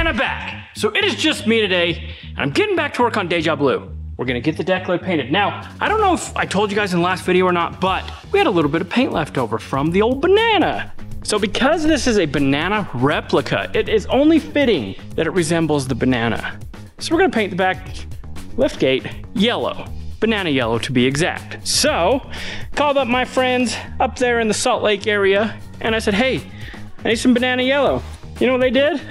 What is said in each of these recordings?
And I'm back. So it is just me today, and I'm getting back to work on Deja Blue. We're gonna get the deck lid painted. Now, I don't know if I told you guys in the last video or not, but we had a little bit of paint left over from the old banana. So because this is a banana replica, it is only fitting that it resembles the banana. So we're gonna paint the back lift gate yellow. Banana yellow to be exact. So, called up my friends up there in the Salt Lake area, and I said, hey, I need some banana yellow. You know what they did?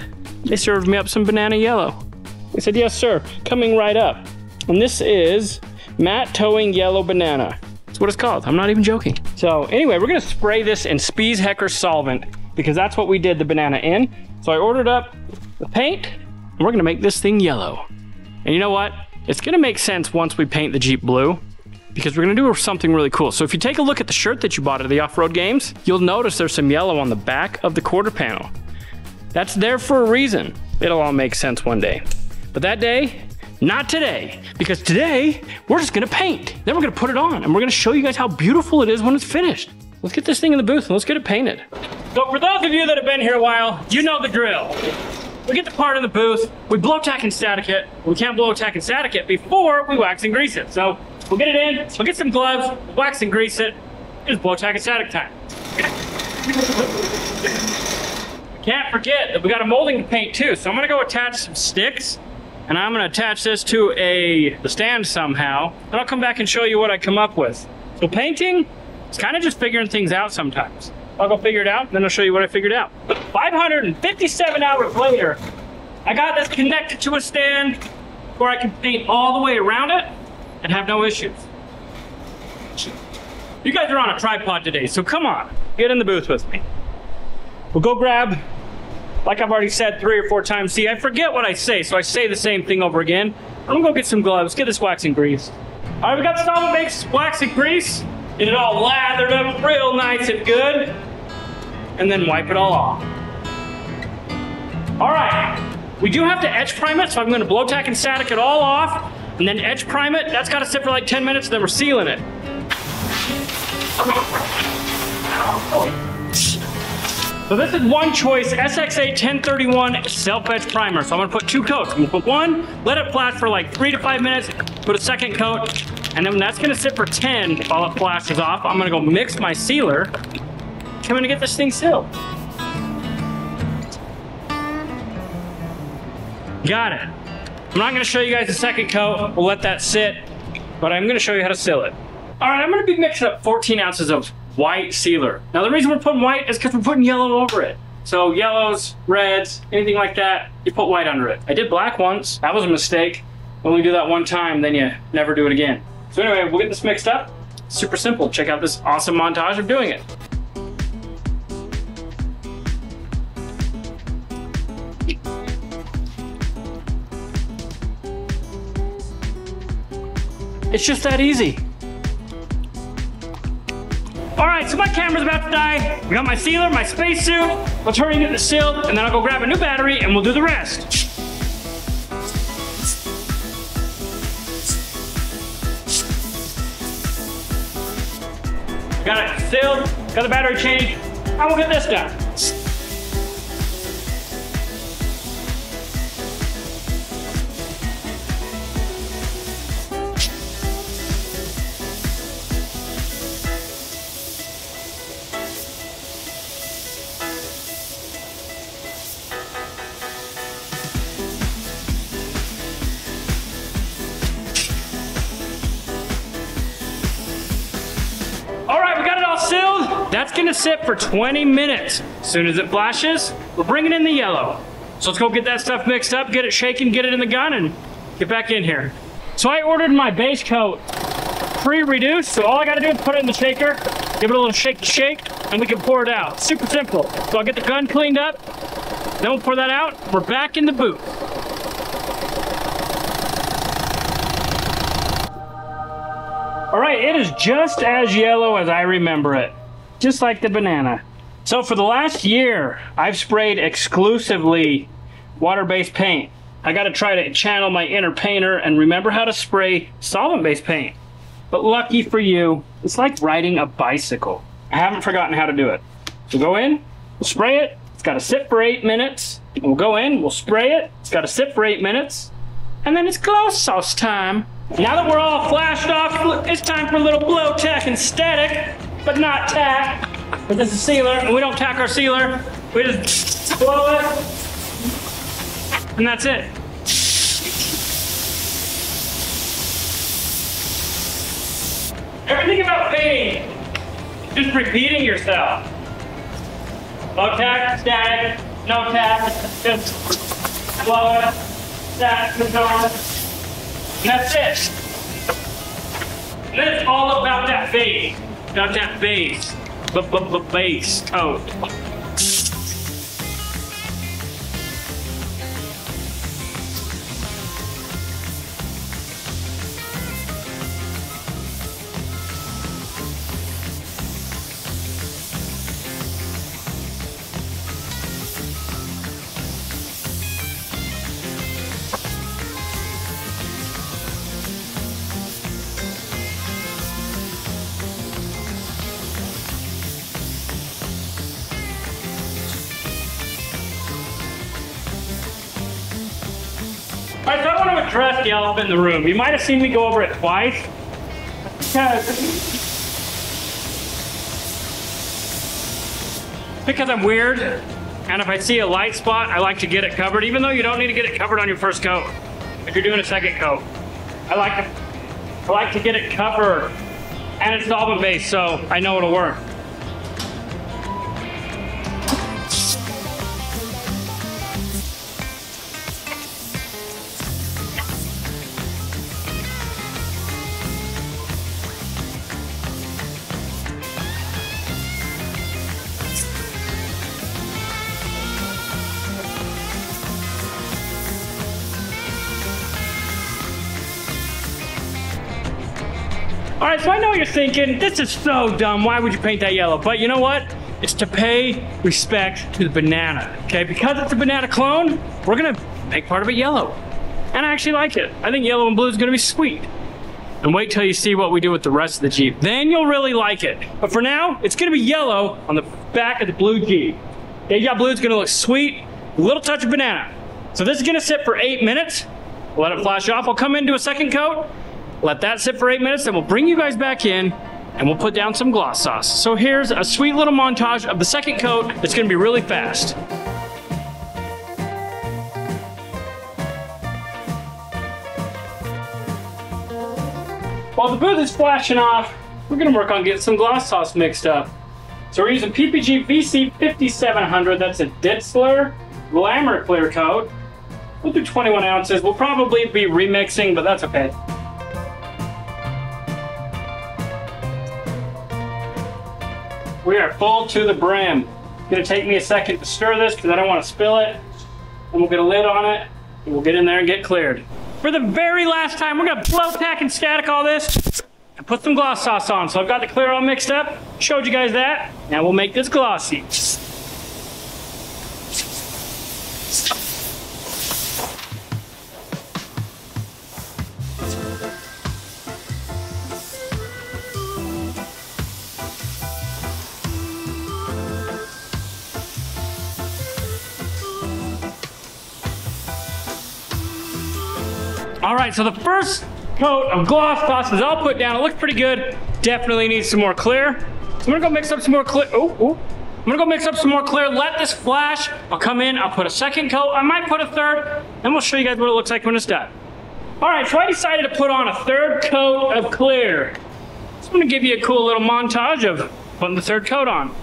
They served me up some banana yellow. They said, yes, sir, coming right up. And this is matte towing yellow banana. That's what it's called. I'm not even joking. So anyway, we're gonna spray this in Spies Hecker solvent because that's what we did the banana in. So I ordered up the paint and we're gonna make this thing yellow. And you know what? It's gonna make sense once we paint the Jeep blue because we're gonna do something really cool. So if you take a look at the shirt that you bought at the off-road games, you'll notice there's some yellow on the back of the quarter panel. That's there for a reason. It'll all make sense one day. But that day, not today. Because today, we're just gonna paint. Then we're gonna put it on and we're gonna show you guys how beautiful it is when it's finished. Let's get this thing in the booth and let's get it painted. So for those of you that have been here a while, you know the drill. We get the part in the booth, we blow tack and static it. We can't blow tack and static it before we wax and grease it. So we'll get it in, we'll get some gloves, we'll wax and grease it. It's blow tack and static time. Can't forget that we got a molding to paint too. So I'm gonna go attach some sticks and I'm gonna attach this to the stand somehow. And I'll come back and show you what I come up with. So painting, it's kind of just figuring things out sometimes. I'll go figure it out, then I'll show you what I figured out. 557 hours later, I got this connected to a stand where I can paint all the way around it and have no issues. You guys are on a tripod today, so come on, get in the booth with me. We'll go grab, like I've already said 3 or 4 times. See, I forget what I say, so I say the same thing over again. I'm gonna go get some gloves, get this wax and grease. All right, we got solvent-based wax and grease. Get it all lathered up real nice and good. And then wipe it all off. All right, we do have to etch prime it, so I'm gonna blow tack and static it all off, and then etch prime it. That's gotta sit for like 10 minutes, and then we're sealing it. So this is One Choice SXA 1031 self-etch primer. So I'm gonna put 2 coats. I'm gonna put one, let it flash for like 3 to 5 minutes, put a second coat, and then that's gonna sit for 10 while it flashes off. I'm gonna go mix my sealer. I'm gonna get this thing sealed. Got it. I'm not gonna show you guys the second coat. We'll let that sit, but I'm gonna show you how to seal it. All right, I'm gonna be mixing up 14 ounces of white sealer. Now the reason we're putting white is because we're putting yellow over it. So yellows, reds, anything like that, you put white under it. I did black once, that was a mistake. When we do that one time, then you never do it again. So anyway, we'll get this mixed up. Super simple, check out this awesome montage of doing it. It's just that easy. All right, so my camera's about to die. We got my sealer, my spacesuit. Let's hurry and get this sealed, and then I'll go grab a new battery and we'll do the rest. Got it sealed, got the battery changed. I will get this done. Sealed. That's gonna sit for 20 minutes. As soon as it flashes, we're bringing in the yellow. So let's go get that stuff mixed up, get it shaken, get it in the gun, and get back in here. So I ordered my base coat pre-reduced, so all I gotta do is put it in the shaker, give it a little shake, and we can pour it out. Super simple. So I'll get the gun cleaned up, then we'll pour that out. We're back in the booth. All right, it is just as yellow as I remember it, just like the banana. So for the last year, I've sprayed exclusively water-based paint. I gotta try to channel my inner painter and remember how to spray solvent-based paint. But lucky for you, it's like riding a bicycle. I haven't forgotten how to do it. So go in, we'll spray it, got to sit for 8 minutes. We'll go in, we'll spray it. It's got to sit for 8 minutes. And then it's glow sauce time. Now that we're all flashed off, it's time for a little blow tack and static, but not tack. But this is sealer, and we don't tack our sealer. We just blow it, and that's it. Everything about painting, just repeating yourself. Blow tack, static, no tack, just blow it, static, control it. And that's it. And then it's all about that base. About that base. Base coat. Alright, so I want to address the elephant in the room. You might have seen me go over it twice. Because I'm weird, and if I see a light spot, I like to get it covered, even though you don't need to get it covered on your first coat. If you're doing a second coat. I like to get it covered. And it's solvent based, so I know it'll work. All right, so I know you're thinking, this is so dumb, why would you paint that yellow? But you know what? It's to pay respect to the banana, okay? Because it's a banana clone, we're gonna make part of it yellow. And I actually like it. I think yellow and blue is gonna be sweet. And wait till you see what we do with the rest of the Jeep. Then you'll really like it. But for now, it's gonna be yellow on the back of the blue Jeep. Deja Blue is gonna look sweet, a little touch of banana. So this is gonna sit for 8 minutes. Let it flash off. I'll come into a second coat. Let that sit for 8 minutes, then we'll bring you guys back in and we'll put down some gloss sauce. So here's a sweet little montage of the second coat that's gonna be really fast. While the booth is flashing off, we're gonna work on getting some gloss sauce mixed up. So we're using PPG VC 5700, that's a Ditzler Glamour clear coat. We'll do 21 ounces. We'll probably be remixing, but that's okay. We are full to the brim. It's gonna take me a second to stir this because I don't want to spill it. And we'll get a lid on it, and we'll get in there and get cleared. For the very last time, we're gonna blow tack and static all this and put some gloss sauce on. So I've got the clear all mixed up, showed you guys that. Now we'll make this glossy. All right, so the first coat of gloss sauce is all put down. It looks pretty good. Definitely needs some more clear. So I'm gonna go mix up some more clear. I'm gonna go mix up some more clear. Let this flash. I'll come in, I'll put a second coat. I might put a third, and we'll show you guys what it looks like when it's done. All right, so I decided to put on a third coat of clear. So I'm gonna give you a cool little montage of putting the third coat on.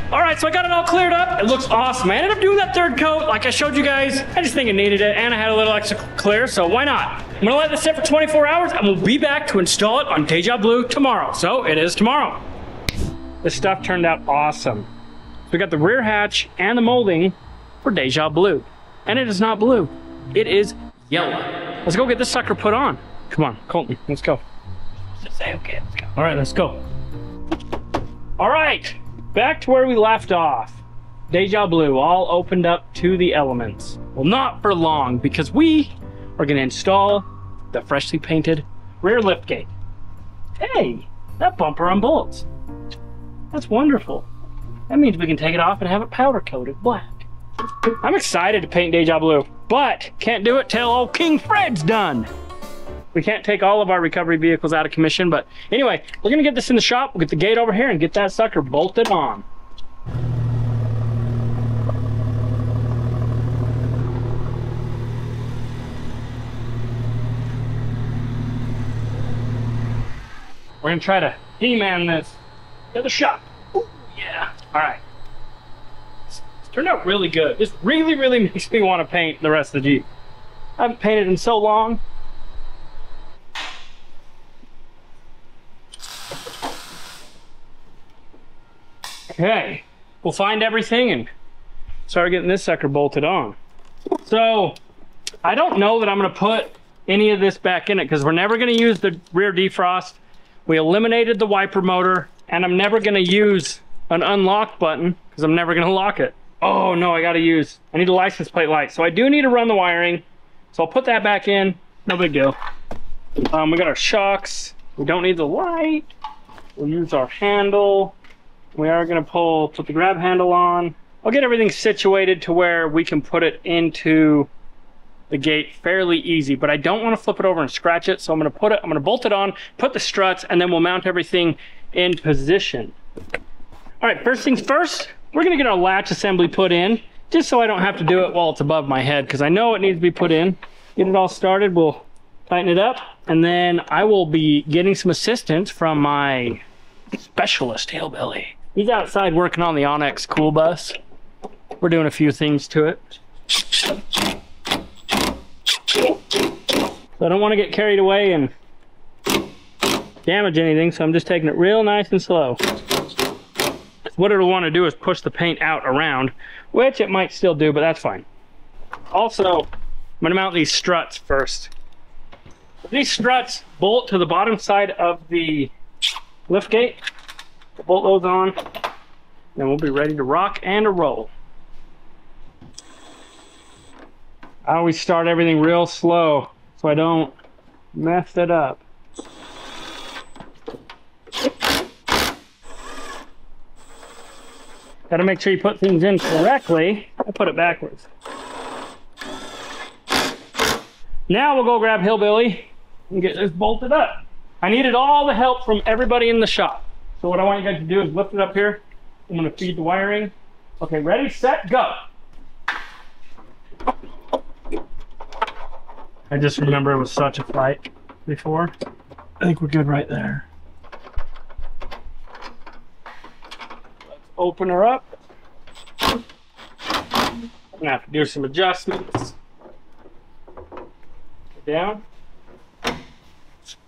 All right, so I got it all cleared up. It looks awesome. I ended up doing that third coat like I showed you guys. I just think it needed it, and I had a little extra clear, so why not? I'm gonna let this sit for 24 hours, and we'll be back to install it on Deja Blue tomorrow. So it is tomorrow. This stuff turned out awesome. So we got the rear hatch and the molding for Deja Blue. And it is not blue, it is yellow. Let's go get this sucker put on. Come on, Colton, let's go. Say okay, let's go. All right, let's go. All right. Back to where we left off. Deja Blue all opened up to the elements. Well, not for long, because we are gonna install the freshly painted rear lift gate. Hey, that bumper unbolts. That's wonderful. That means we can take it off and have it powder coated black. I'm excited to paint Deja blue, but can't do it till old King Fred's done. We can't take all of our recovery vehicles out of commission, but anyway, we're gonna get this in the shop, we'll get the gate over here and get that sucker bolted on. We're gonna try to He-Man this to the shop. Ooh, yeah, all right. It's turned out really good. This really makes me want to paint the rest of the Jeep. I haven't painted in so long. Okay, we'll find everything and start getting this sucker bolted on. So, I don't know that I'm gonna put any of this back in it because we're never gonna use the rear defrost. We eliminated the wiper motor, and I'm never gonna use an unlock button because I'm never gonna lock it. Oh no, I need a license plate light. So I do need to run the wiring. So I'll put that back in, no big deal. We got our shocks. We don't need the light. We'll use our handle. We are gonna put the grab handle on. I'll get everything situated to where we can put it into the gate fairly easy, but I don't want to flip it over and scratch it. So I'm gonna bolt it on, put the struts, and then we'll mount everything in position. All right, first things first, we're gonna get our latch assembly put in, just so I don't have to do it while it's above my head, because I know it needs to be put in. Get it all started, we'll tighten it up, and then I will be getting some assistance from my specialist, Hillbilly. He's outside working on the Onyx Cool Bus. We're doing a few things to it. So I don't want to get carried away and damage anything, so I'm just taking it real nice and slow. What it'll want to do is push the paint out around, which it might still do, but that's fine. Also, I'm going to mount these struts first. These struts bolt to the bottom side of the lift gate. We'll bolt those on, then we'll be ready to rock and to roll. I always start everything real slow so I don't mess it up. Gotta make sure you put things in correctly. I put it backwards. Now we'll go grab Hillbilly and get this bolted up. I needed all the help from everybody in the shop. So what I want you guys to do is lift it up here. I'm gonna feed the wiring. Okay, ready, set, go. I just remember it was such a fight before. I think we're good right there. Let's open her up. I'm gonna have to do some adjustments. Down.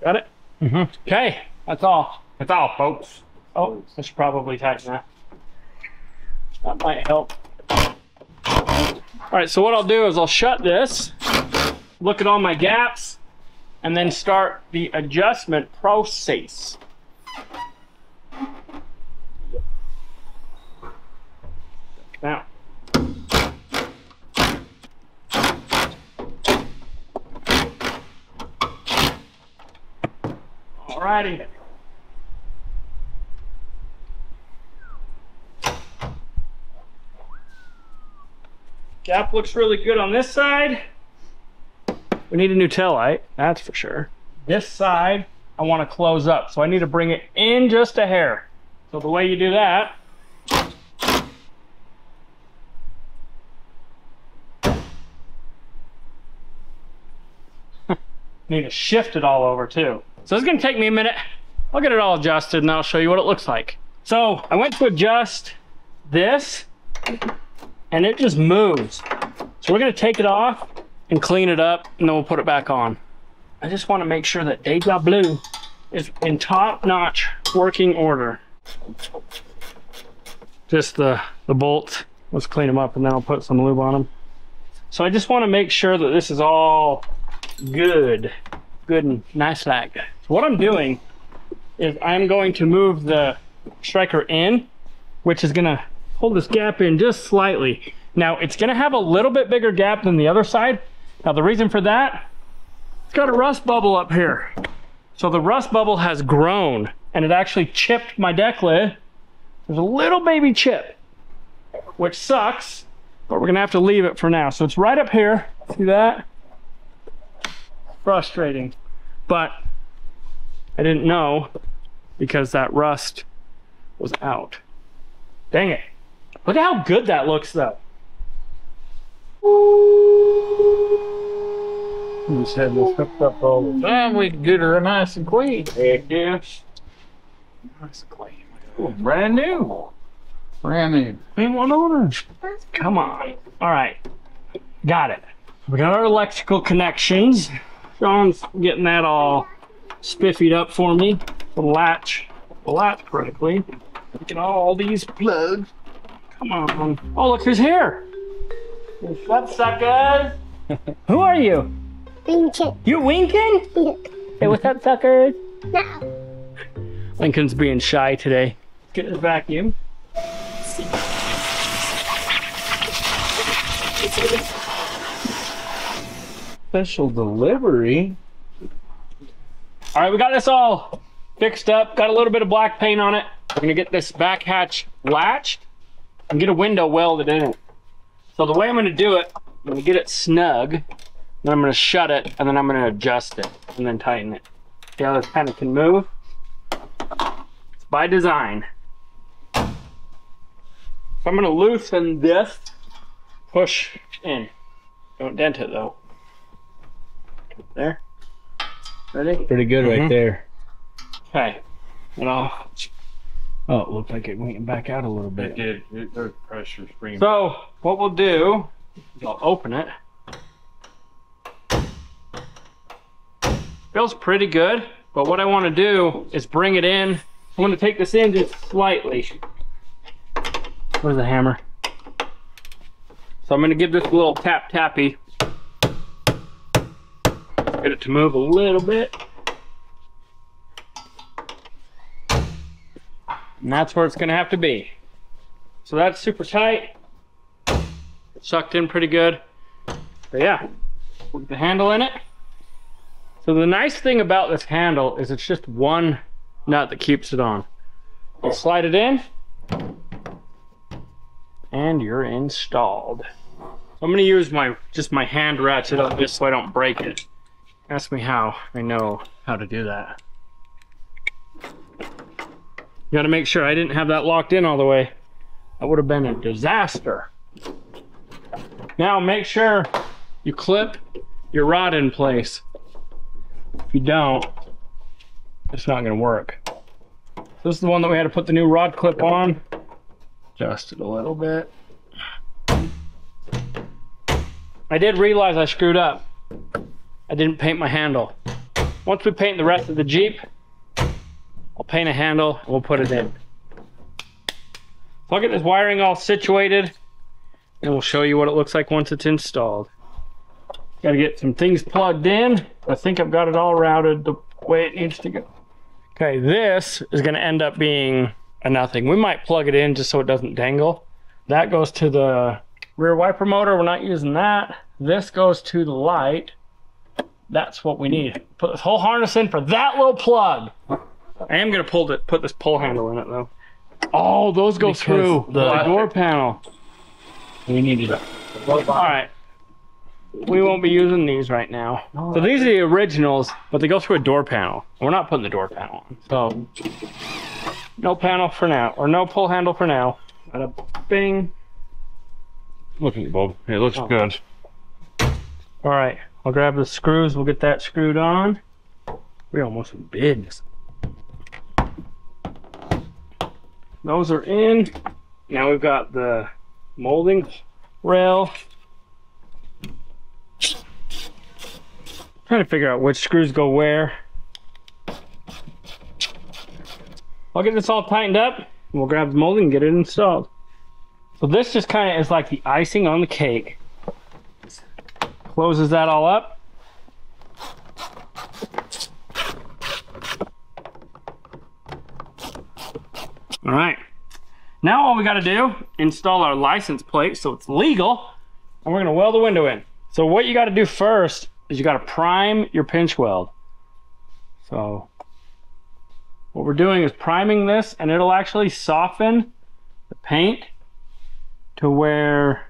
Got it? Mm-hmm. Okay, that's all. That's all, folks. Oh, I should probably tighten that. That might help. All right, so what I'll do is I'll shut this, look at all my gaps, and then start the adjustment process. Now. Alrighty. Gap looks really good on this side. We need a new tail light, that's for sure. This side, I want to close up, so I need to bring it in just a hair. So the way you do that, need to shift it all over too. So it's gonna take me a minute. I'll get it all adjusted and I'll show you what it looks like. So I went to adjust this and it just moves. So we're gonna take it off and clean it up and then we'll put it back on. I just wanna make sure that Deja Blue is in top-notch working order. Just the bolts, let's clean them up and then I'll put some lube on them. So I just wanna make sure that this is all good and nice like. So what I'm doing is I'm going to move the striker in, which is gonna hold this gap in just slightly. Now it's gonna have a little bit bigger gap than the other side. Now the reason for that, it's got a rust bubble up here. So the rust bubble has grown and it actually chipped my deck lid. There's a little baby chip, which sucks, but we're gonna have to leave it for now. So it's right up here, see that? Frustrating, but I didn't know because that rust was out. Dang it. Look at how good that looks though. You said this hooked up all the time, we could get her nice and clean. Heck yeah. Nice and clean. Ooh, brand new. Brand new. Clean one owner. Come on. All right. Got it. We got our electrical connections. Sean's getting that all spiffied up for me. The latch correctly. Look at all these plugs. Come on. Oh, look who's here. What's up, guys? Who are you? Winking. You winking? Yeah. Hey, what's up, suckers? No. Lincoln's being shy today. Get his vacuum. Special delivery. All right, we got this all fixed up. Got a little bit of black paint on it. We're gonna get this back hatch latched and get a window welded in it. So the way I'm gonna do it, I'm gonna get it snug, then I'm gonna shut it, and then I'm gonna adjust it, and then tighten it. See how this kind of can move? It's by design. So I'm gonna loosen this, push in. Don't dent it though. There. Ready? Pretty good right there. Okay. And I'll... Oh, it looked like it went back out a little bit. It did. There's pressure spring. So, what we'll do is I'll open it. Feels pretty good, but what I want to do is bring it in. I'm going to take this in just slightly. Where's the hammer? So I'm going to give this a little tap-tappy. Get it to move a little bit. And that's where it's gonna have to be. So that's super tight. Sucked in pretty good. But yeah, with the handle in it. So the nice thing about this handle is it's just one nut that keeps it on. You slide it in, and you're installed. So I'm gonna use just my hand ratchet on this so I don't break it. Ask me how. I know how to do that. You gotta make sure I didn't have that locked in all the way. That would have been a disaster. Now make sure you clip your rod in place. If you don't, it's not gonna work. This is the one that we had to put the new rod clip on. Adjust it a little bit. I did realize I screwed up. I didn't paint my handle. Once we paint the rest of the Jeep, I'll paint a handle and we'll put it in. So I'll get this wiring all situated and we'll show you what it looks like once it's installed. Got to get some things plugged in. I think I've got it all routed the way it needs to go. Okay, this is going to end up being a nothing. We might plug it in just so it doesn't dangle. That goes to the rear wiper motor. We're not using that. This goes to the light. That's what we need. Put this whole harness in for that little plug. I am gonna put this pull handle in it though. Oh, those go through the door panel. We needed it. All right. We won't be using these right now. So these are the originals, but they go through a door panel. We're not putting the door panel on. So no panel for now, or no pull handle for now. Bada bing. Look at it, Bob. It looks good. All right. I'll grab the screws. We'll get that screwed on. We almost bid. Those are in. Now we've got the molding rail. Trying to figure out which screws go where. I'll get this all tightened up and we'll grab the molding and get it installed. So this just kind of is like the icing on the cake. Closes that all up. All right. Now all we got to do, install our license plate so it's legal, and we're going to weld the window in. So what you got to do first is you got to prime your pinch weld. So What we're doing is priming this, and it'll actually soften the paint to where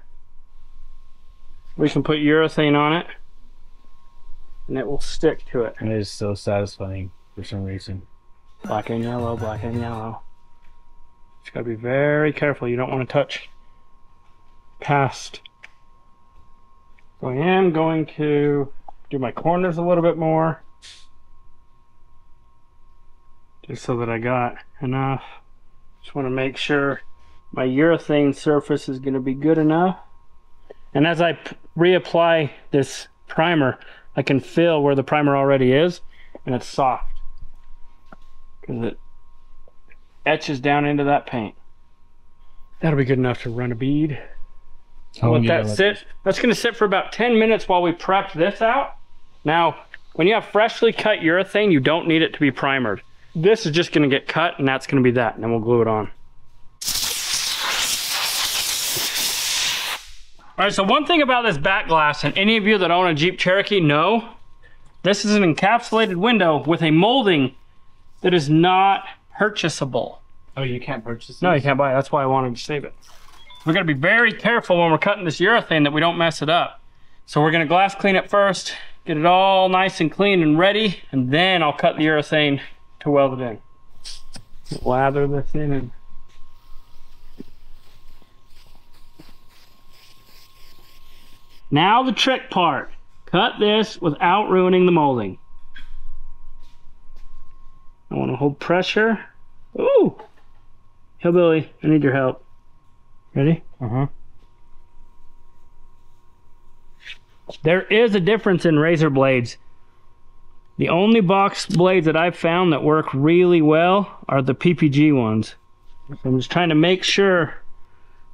we can put urethane on it and it will stick to it. It is so satisfying for some reason. Black and yellow, black and yellow. Just gotta be very careful. You don't want to touch past. So I am going to do my corners a little bit more, just so that I got enough. Just want to make sure my urethane surface is going to be good enough. And as I reapply this primer, I can feel where the primer already is, and it's soft because it etches down into that paint. That'll be good enough to run a bead. I'll let that sit. That's going to sit for about 10 minutes while we prep this out. Now, when you have freshly cut urethane, you don't need it to be primered. This is just going to get cut, and that's going to be that, and then we'll glue it on. All right, so one thing about this back glass, and any of you that own a Jeep Cherokee know, this is an encapsulated window with a molding that is not purchasable. Oh, you can't purchase it? No, you can't buy it. That's why I wanted to save it. We're gonna be very careful when we're cutting this urethane that we don't mess it up. So we're gonna glass clean it first, get it all nice and clean and ready, and then I'll cut the urethane to weld it in. Lather this in and now the trick part. Cut this without ruining the molding. I want to hold pressure. Ooh! Hillbilly, I need your help. Ready? Uh-huh. There is a difference in razor blades. The only box blades that I've found that work really well are the PPG ones. So I'm just trying to make sure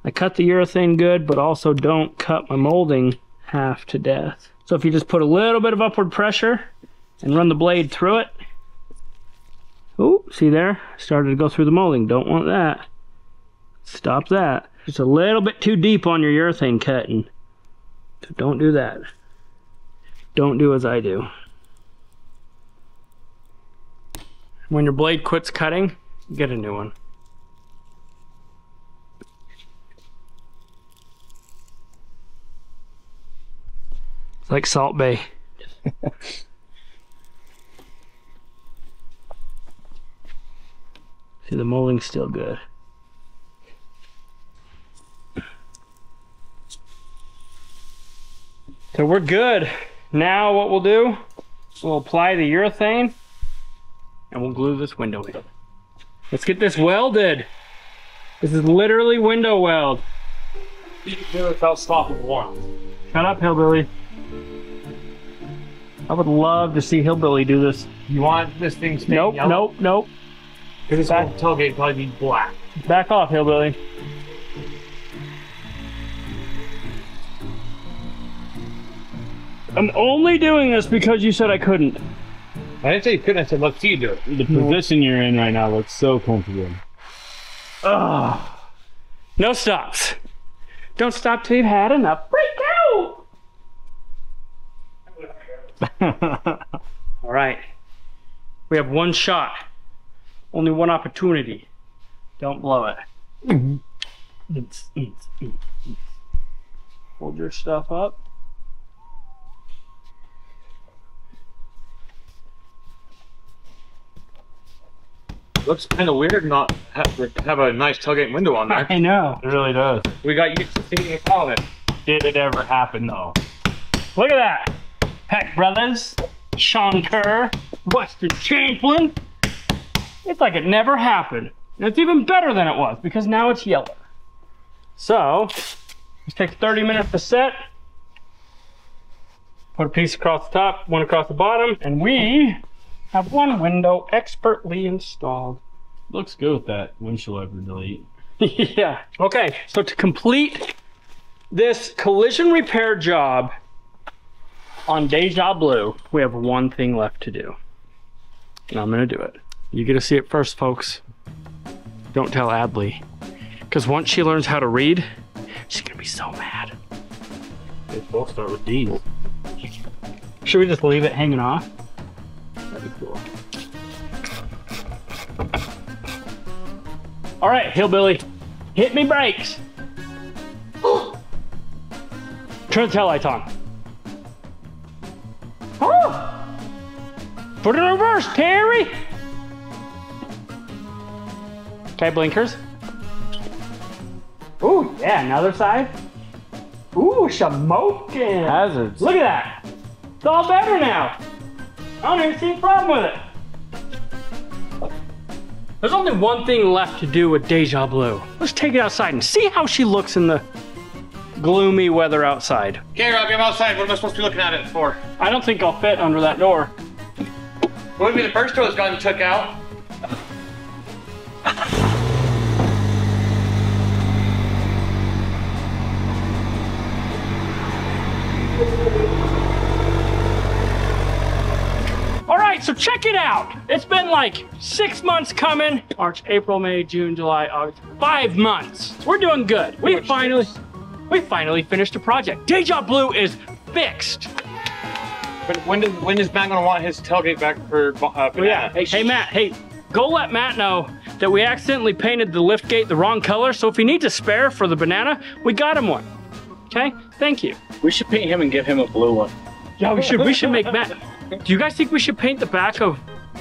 I cut the urethane good, but also don't cut my molding half to death. So if you just put a little bit of upward pressure and run the blade through it. Oh, see there? Started to go through the molding. Don't want that. Stop that. Just a little bit too deep on your urethane cutting. So don't do that. Don't do as I do. When your blade quits cutting, get a new one. It's like Salt Bay. See, the molding's still good. So we're good. Now what we'll do, we'll apply the urethane and we'll glue this window in. Let's get this welded. This is literally window weld. You can do it without stopping warmth. Shut up, Hillbilly. I would love to see Hillbilly do this. You want this thing to Nope, yellow? nope, nope. Because this whole tailgate probably be black. Back off, Hillbilly. I'm only doing this because you said I couldn't. I didn't say you couldn't, I said let's see you do it. The position you're in right now looks so comfortable. Ugh. No stops. Don't stop till you've had enough. Break out! All right. We have one shot. Only one opportunity. Don't blow it. Hold your stuff up. Looks kind of weird not have a nice tailgate window on there. I know. It really does. We got used to seeing it on it. Did it ever happen though? Look at that. Peck Brothers, Sean Kerr, Western Champlin. It's like it never happened. And it's even better than it was because now it's yellow. So, this takes 30 minutes to set. Put a piece across the top, one across the bottom, and we have one window expertly installed. Looks good with that windshield wiper delete. Yeah. Okay, so to complete this collision repair job on Deja Blue, we have one thing left to do. And I'm gonna do it. You get to see it first, folks. Don't tell Adley. Because once she learns how to read, she's gonna be so mad. They both start with D's. Should we just leave it hanging off? That'd be cool. All right, Hillbilly, hit me brakes. Turn the taillights on. Oh! Put it in reverse, Terry. Okay, blinkers. Ooh, yeah, another side. Ooh, smoking. Hazards. Look at that. It's all better now. I don't even see a problem with it. There's only one thing left to do with Deja Blue. Let's take it outside and see how she looks in the gloomy weather outside. Okay, Robbie, I'm outside. What am I supposed to be looking at it for? I don't think I'll fit under that door. What would be the first door that's gotten took out? All right, so check it out. It's been like 6 months coming. March, April, May, June, July, August. 5 months. We're doing good. We finally finished the project. Deja Blue is fixed. But when is Matt gonna want his tailgate back for Oh yeah. Hey Matt, hey, go let Matt know that we accidentally painted the lift gate the wrong color, so if he needs a spare for the banana, we got him one. Okay? Thank you. We should paint him and give him a blue one. Yeah, we should make Matt. Do you guys think we should paint the back of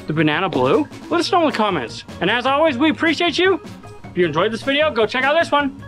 the banana blue? Let us know in the comments. And as always, we appreciate you. If you enjoyed this video, go check out this one.